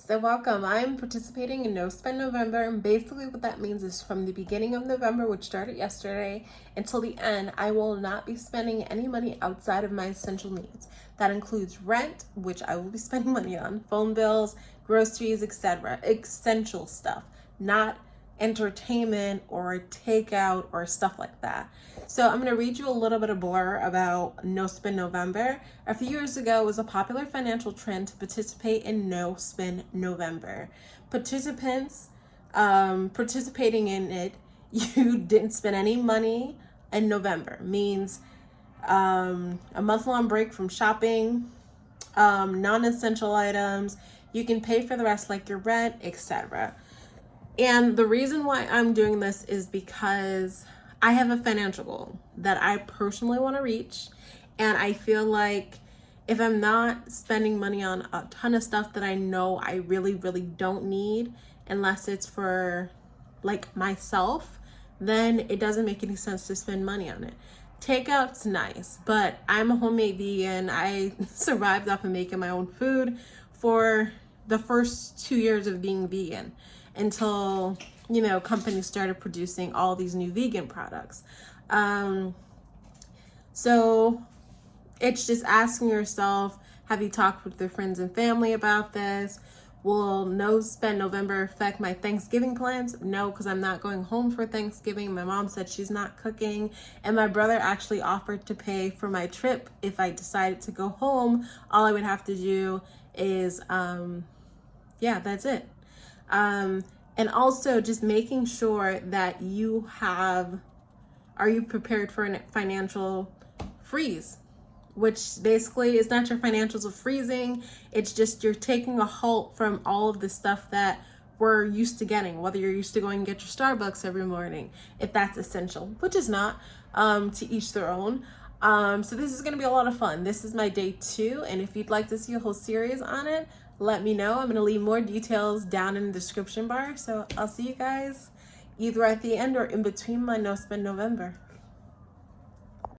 So welcome. I'm participating in No Spend November, and basically what that means is from the beginning of November, which started yesterday, until the end, I will not be spending any money outside of my essential needs. That includes rent, which I will be spending money on, phone bills, groceries, etc. Essential stuff, not entertainment or takeout or stuff like that. So I'm going to read you a little bit of blur about No Spend November. A few years ago, it was a popular financial trend to participate in No Spend November. Participants participating in it, you didn't spend any money in November. Means a month-long break from shopping, non-essential items. You can pay for the rest like your rent, etc. And the reason why I'm doing this is because I have a financial goal that I personally want to reach. And I feel like if I'm not spending money on a ton of stuff that I know I really, really don't need, unless it's for like myself, then it doesn't make any sense to spend money on it. Takeout's nice, but I'm a homemade vegan. I survived off of making my own food for the first 2 years of being vegan until, companies started producing all these new vegan products. So it's just asking yourself, have you talked with your friends and family about this? Will No Spend November affect my Thanksgiving plans? No, because I'm not going home for Thanksgiving. My mom said she's not cooking. And my brother actually offered to pay for my trip if I decided to go home. All I would have to do is, that's it. And also just making sure that are you prepared for a financial freeze? Which basically is not your financials are freezing. It's just you're taking a halt from all of the stuff that we're used to getting, whether you're used to going and get your Starbucks every morning, if that's essential, which is not, to each their own. So this is going to be a lot of fun. This is my day 2. And if you'd like to see a whole series on it, let me know. I'm going to leave more details down in the description bar. So I'll see you guys either at the end or in between my No Spend November.